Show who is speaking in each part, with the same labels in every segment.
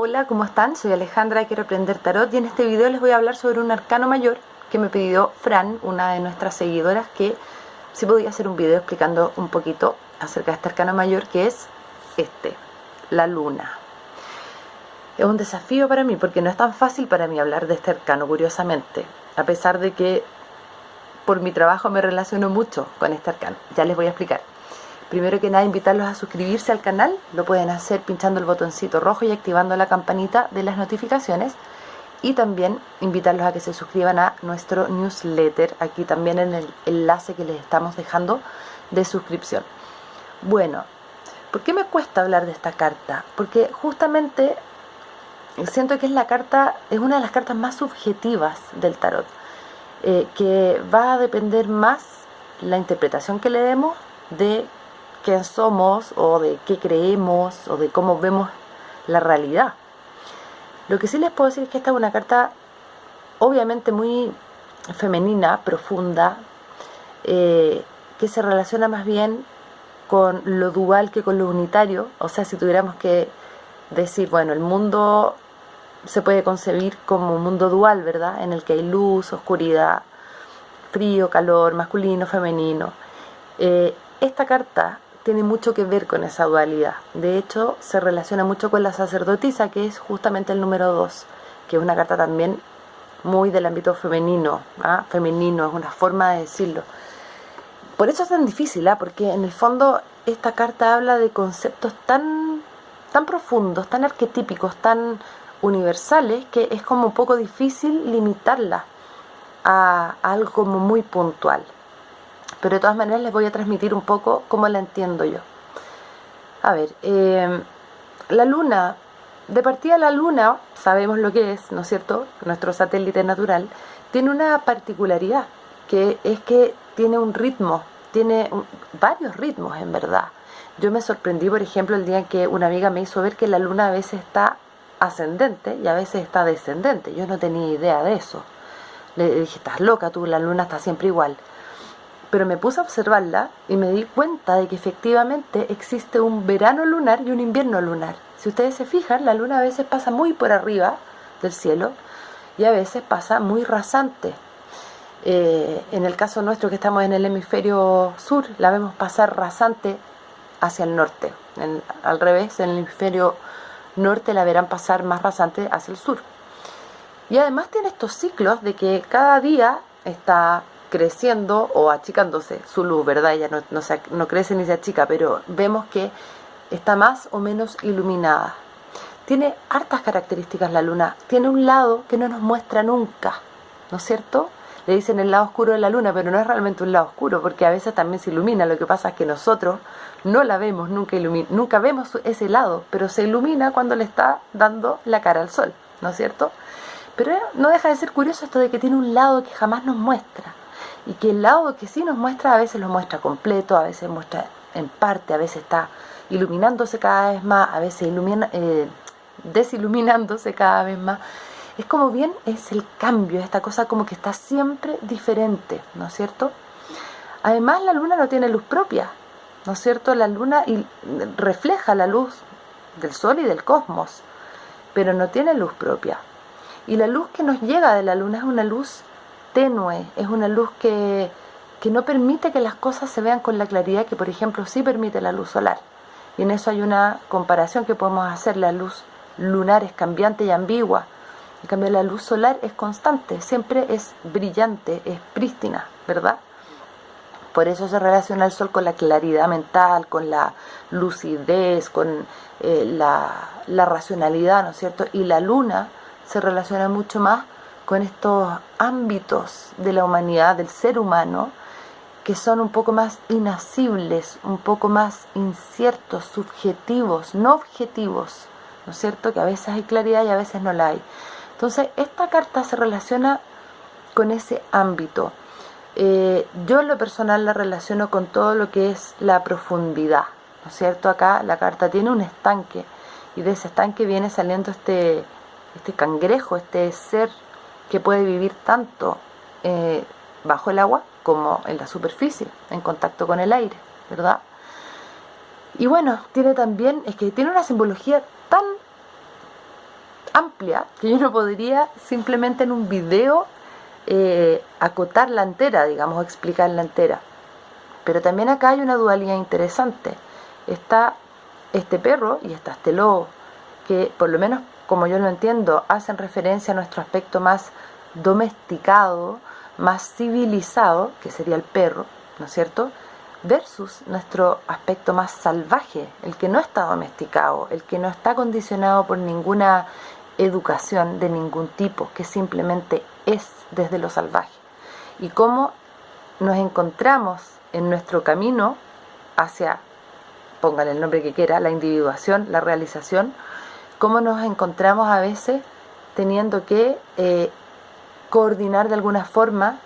Speaker 1: Hola, ¿cómo están? Soy Alejandra, quiero aprender tarot y en este video les voy a hablar sobre un arcano mayor que me pidió Fran, una de nuestras seguidoras, que si podía hacer un video explicando un poquito acerca de este arcano mayor, que es la luna. Es un desafío para mí porque no es tan fácil para mí hablar de este arcano, curiosamente, a pesar de que por mi trabajo me relaciono mucho con este arcano. Ya les voy a explicar. Primero que nada, invitarlos a suscribirse al canal. Lo pueden hacer pinchando el botoncito rojo y activando la campanita de las notificaciones. Y también invitarlos a que se suscriban a nuestro newsletter, aquí también en el enlace que les estamos dejando de suscripción. Bueno, ¿por qué me cuesta hablar de esta carta? Porque justamente siento que es una de las cartas más subjetivas del tarot, que va a depender más la interpretación que le demos de quién somos o de qué creemos o de cómo vemos la realidad. Lo que sí les puedo decir es que esta es una carta obviamente muy femenina, profunda, que se relaciona más bien con lo dual que con lo unitario. O sea, si tuviéramos que decir, bueno, el mundo se puede concebir como un mundo dual, ¿verdad? En el que hay luz, oscuridad, frío, calor, masculino, femenino. Esta carta tiene mucho que ver con esa dualidad. De hecho, se relaciona mucho con la sacerdotisa, que es justamente el número 2, que es una carta también muy del ámbito femenino. Femenino es una forma de decirlo. Por eso es tan difícil, porque en el fondo esta carta habla de conceptos tan profundos, tan arquetípicos, tan universales, que es como un poco difícil limitarla a algo como muy puntual. Pero de todas maneras les voy a transmitir un poco cómo la entiendo yo. A ver, la luna, de partida la luna, sabemos lo que es, ¿no es cierto? Nuestro satélite natural, tiene una particularidad, que es que tiene un ritmo, varios ritmos en verdad. Yo me sorprendí, por ejemplo, el día en que una amiga me hizo ver que la luna a veces está ascendente y a veces está descendente. Yo no tenía idea de eso. Le dije, estás loca tú, la luna está siempre igual. Pero me puse a observarla y me di cuenta de que efectivamente existe un verano lunar y un invierno lunar. Si ustedes se fijan, la luna a veces pasa muy por arriba del cielo y a veces pasa muy rasante. En el caso nuestro, que estamos en el hemisferio sur, la vemos pasar rasante hacia el norte. Al revés, en el hemisferio norte la verán pasar más rasante hacia el sur. Y además tiene estos ciclos de que cada día está creciendo o achicándose su luz, ¿verdad? Ella no crece ni se achica, pero vemos que está más o menos iluminada. Tiene hartas características la luna. Tiene un lado que no nos muestra nunca, ¿no es cierto? Le dicen el lado oscuro de la luna, pero no es realmente un lado oscuro, porque a veces también se ilumina. Lo que pasa es que nosotros no la vemos, nunca vemos ese lado, pero se ilumina cuando le está dando la cara al sol, ¿no es cierto? Pero no deja de ser curioso esto de que tiene un lado que jamás nos muestra. Y que el lado que sí nos muestra, a veces lo muestra completo, a veces muestra en parte, a veces está iluminándose cada vez más, a veces desiluminándose cada vez más. Es como bien, es el cambio, esta cosa como que está siempre diferente, ¿no es cierto? Además, la luna no tiene luz propia, ¿no es cierto? La luna refleja la luz del sol y del cosmos, pero no tiene luz propia. Y la luz que nos llega de la luna es una luz tenue, es una luz que no permite que las cosas se vean con la claridad que, por ejemplo, sí permite la luz solar. Y en eso hay una comparación que podemos hacer. La luz lunar es cambiante y ambigua. En cambio, la luz solar es constante, siempre es brillante, es prístina, ¿verdad? Por eso se relaciona el sol con la claridad mental, con la lucidez, con la racionalidad, ¿no es cierto? Y la luna se relaciona mucho más con estos ámbitos de la humanidad, del ser humano, que son un poco más inacibles, un poco más inciertos, subjetivos, no objetivos, ¿no es cierto? Que a veces hay claridad y a veces no la hay. Entonces, esta carta se relaciona con ese ámbito. Yo en lo personal la relaciono con todo lo que es la profundidad, ¿no es cierto? Acá la carta tiene un estanque y de ese estanque viene saliendo este cangrejo, este ser que puede vivir tanto bajo el agua como en la superficie, en contacto con el aire, ¿verdad? Y bueno, tiene también, es que tiene una simbología tan amplia que yo no podría simplemente en un video acotarla entera, digamos, o explicarla entera. Pero también acá hay una dualidad interesante. Está este perro y está este lobo, que por lo menos como yo lo entiendo, hacen referencia a nuestro aspecto más domesticado, más civilizado, que sería el perro, ¿no es cierto?, versus nuestro aspecto más salvaje, el que no está domesticado, el que no está condicionado por ninguna educación de ningún tipo, que simplemente es desde lo salvaje. Y cómo nos encontramos en nuestro camino hacia, póngale el nombre que quiera, la individuación, la realización, cómo nos encontramos a veces teniendo que coordinar de alguna forma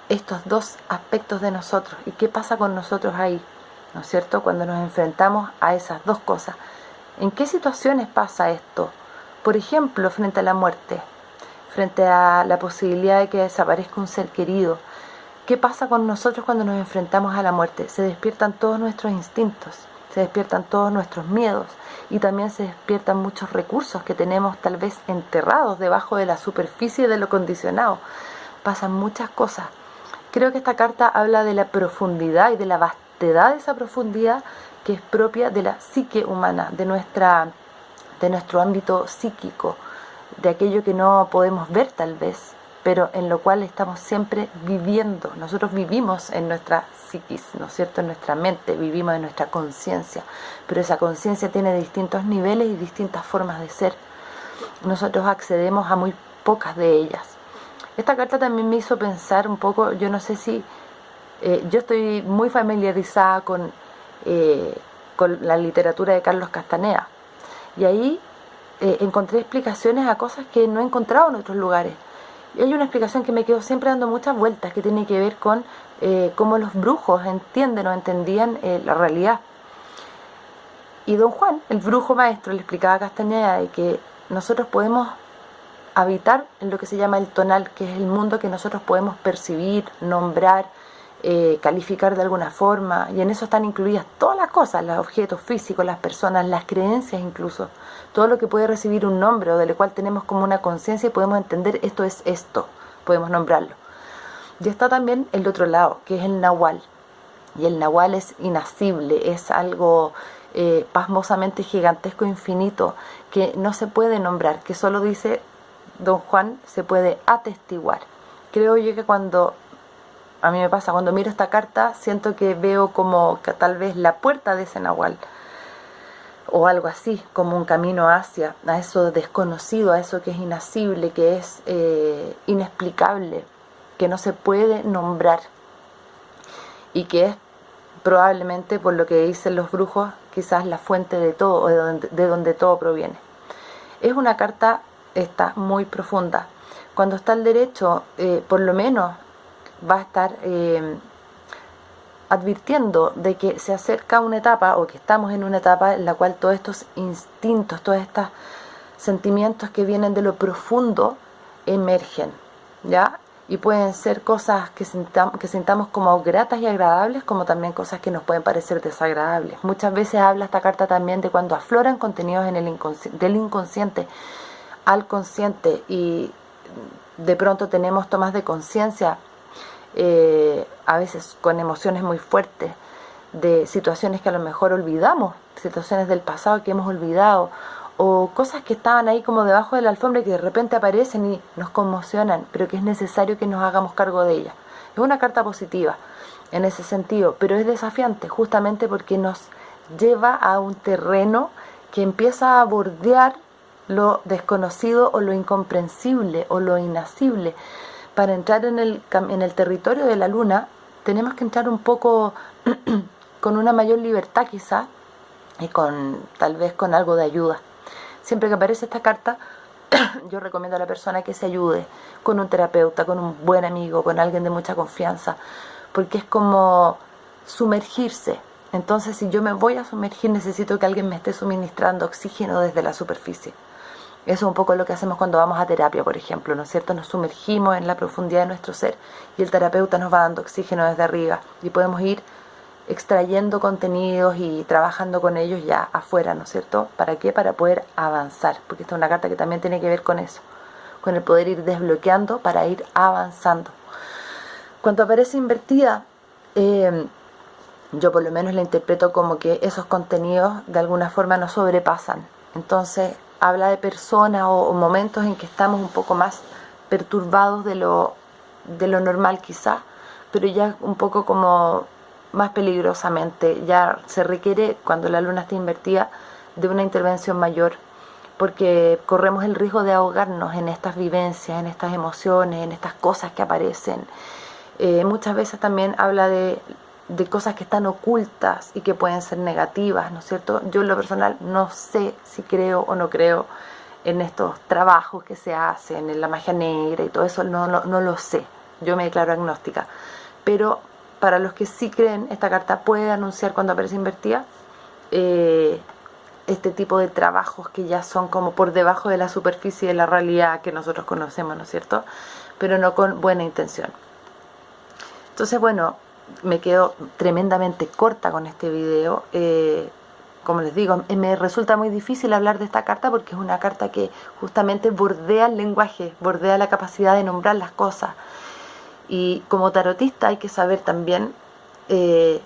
Speaker 1: estos dos aspectos de nosotros y qué pasa con nosotros ahí, ¿no es cierto?, cuando nos enfrentamos a esas dos cosas. ¿En qué situaciones pasa esto? Por ejemplo, frente a la muerte, frente a la posibilidad de que desaparezca un ser querido. ¿Qué pasa con nosotros cuando nos enfrentamos a la muerte? Se despiertan todos nuestros instintos, se despiertan todos nuestros miedos y también se despiertan muchos recursos que tenemos tal vez enterrados debajo de la superficie de lo condicionado. Pasan muchas cosas. Creo que esta carta habla de la profundidad y de la vastedad de esa profundidad que es propia de la psique humana, de nuestro ámbito psíquico, de aquello que no podemos ver tal vez, pero en lo cual estamos siempre viviendo. Nosotros vivimos en nuestra psiquis, ¿no es cierto?, en nuestra mente, vivimos en nuestra conciencia, pero esa conciencia tiene distintos niveles y distintas formas de ser. Nosotros accedemos a muy pocas de ellas. Esta carta también me hizo pensar un poco, yo no sé si, yo estoy muy familiarizada con la literatura de Carlos Castaneda, y ahí encontré explicaciones a cosas que no he encontrado en otros lugares. Y hay una explicación que me quedó siempre dando muchas vueltas, que tiene que ver con cómo los brujos entienden o entendían la realidad. Y don Juan, el brujo maestro, le explicaba a Castañeda de que nosotros podemos habitar en lo que se llama el tonal, que es el mundo que nosotros podemos percibir, nombrar, calificar de alguna forma, y en eso están incluidas todas las cosas, los objetos físicos, las personas, las creencias incluso, todo lo que puede recibir un nombre o de lo cual tenemos como una conciencia y podemos entender esto es esto, podemos nombrarlo. Y está también el otro lado, que es el nahual, y el nahual es inacible, es algo pasmosamente gigantesco, infinito, que no se puede nombrar, que solo dice don Juan, se puede atestiguar. Creo yo que cuando a mí me pasa, cuando miro esta carta, siento que veo como que tal vez la puerta de ese nahual, o algo así, como un camino hacia, a eso desconocido, a eso que es inacible, que es inexplicable, que no se puede nombrar, y que es probablemente, por lo que dicen los brujos, quizás la fuente de todo, o de donde todo proviene. Es una carta está muy profunda. Cuando está al derecho, por lo menos va a estar advirtiendo de que se acerca una etapa, o que estamos en una etapa en la cual todos estos instintos, todos estos sentimientos que vienen de lo profundo emergen, ¿ya? Y pueden ser cosas que sintamos como gratas y agradables, como también cosas que nos pueden parecer desagradables. Muchas veces habla esta carta también de cuando afloran contenidos en del inconsciente al consciente, y de pronto tenemos tomas de conciencia, a veces con emociones muy fuertes, de situaciones que a lo mejor olvidamos, situaciones del pasado que hemos olvidado, o cosas que estaban ahí como debajo de la alfombra y que de repente aparecen y nos conmocionan, pero que es necesario que nos hagamos cargo de ellas. Es una carta positiva en ese sentido, pero es desafiante justamente porque nos lleva a un terreno que empieza a bordear lo desconocido o lo incomprensible o lo inacible. Para entrar en el territorio de la luna tenemos que entrar un poco con una mayor libertad quizás, y tal vez con algo de ayuda. Siempre que aparece esta carta yo recomiendo a la persona que se ayude con un terapeuta, con un buen amigo, con alguien de mucha confianza, porque es como sumergirse. Entonces, si yo me voy a sumergir, necesito que alguien me esté suministrando oxígeno desde la superficie. Eso es un poco lo que hacemos cuando vamos a terapia, por ejemplo, ¿no es cierto? Nos sumergimos en la profundidad de nuestro ser y el terapeuta nos va dando oxígeno desde arriba y podemos ir extrayendo contenidos y trabajando con ellos ya afuera, ¿no es cierto? ¿Para qué? Para poder avanzar, porque esta es una carta que también tiene que ver con eso, con el poder ir desbloqueando para ir avanzando. Cuando aparece invertida, yo por lo menos la interpreto como que esos contenidos de alguna forma nos sobrepasan. Entonces habla de personas o momentos en que estamos un poco más perturbados de lo normal quizás, pero ya un poco como más peligrosamente. Ya se requiere, cuando la luna está invertida, de una intervención mayor, porque corremos el riesgo de ahogarnos en estas vivencias, en estas emociones, en estas cosas que aparecen. Muchas veces también habla de cosas que están ocultas y que pueden ser negativas, ¿no es cierto? Yo en lo personal no sé si creo o no creo en estos trabajos que se hacen, en la magia negra y todo eso, no lo sé. Yo me declaro agnóstica. Pero para los que sí creen, esta carta puede anunciar cuando aparece invertida este tipo de trabajos que ya son como por debajo de la superficie de la realidad que nosotros conocemos, ¿no es cierto? Pero no con buena intención. Entonces, bueno, me quedo tremendamente corta con este video. Como les digo, me resulta muy difícil hablar de esta carta porque es una carta que justamente bordea el lenguaje, bordea la capacidad de nombrar las cosas. Y como tarotista hay que saber también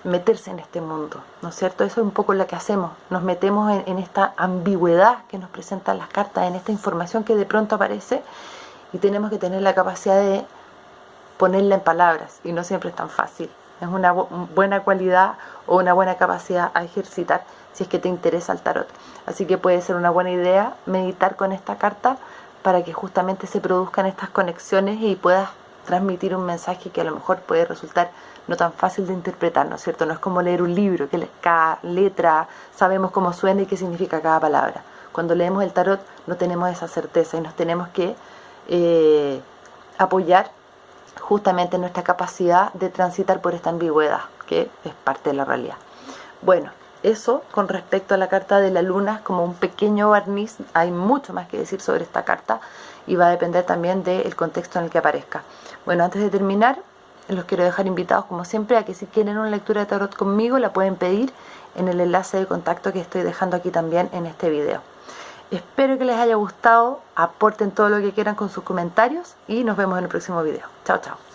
Speaker 1: meterse en este mundo, ¿no es cierto? Eso es un poco lo que hacemos, nos metemos en esta ambigüedad que nos presentan las cartas, en esta información que de pronto aparece, y tenemos que tener la capacidad de ponerla en palabras, y no siempre es tan fácil. Es una buena cualidad o una buena capacidad a ejercitar si es que te interesa el tarot. Así que puede ser una buena idea meditar con esta carta para que justamente se produzcan estas conexiones y puedas transmitir un mensaje que a lo mejor puede resultar no tan fácil de interpretar, ¿no es cierto? No es como leer un libro, que cada letra sabemos cómo suena y qué significa cada palabra. Cuando leemos el tarot no tenemos esa certeza y nos tenemos que apoyar justamente nuestra capacidad de transitar por esta ambigüedad, que es parte de la realidad. Bueno, eso con respecto a la carta de la luna, como un pequeño barniz. Hay mucho más que decir sobre esta carta y va a depender también del contexto en el que aparezca. Bueno, antes de terminar, los quiero dejar invitados como siempre a que si quieren una lectura de tarot conmigo la pueden pedir en el enlace de contacto que estoy dejando aquí también en este video. Espero que les haya gustado, aporten todo lo que quieran con sus comentarios y nos vemos en el próximo video. Chao, chao.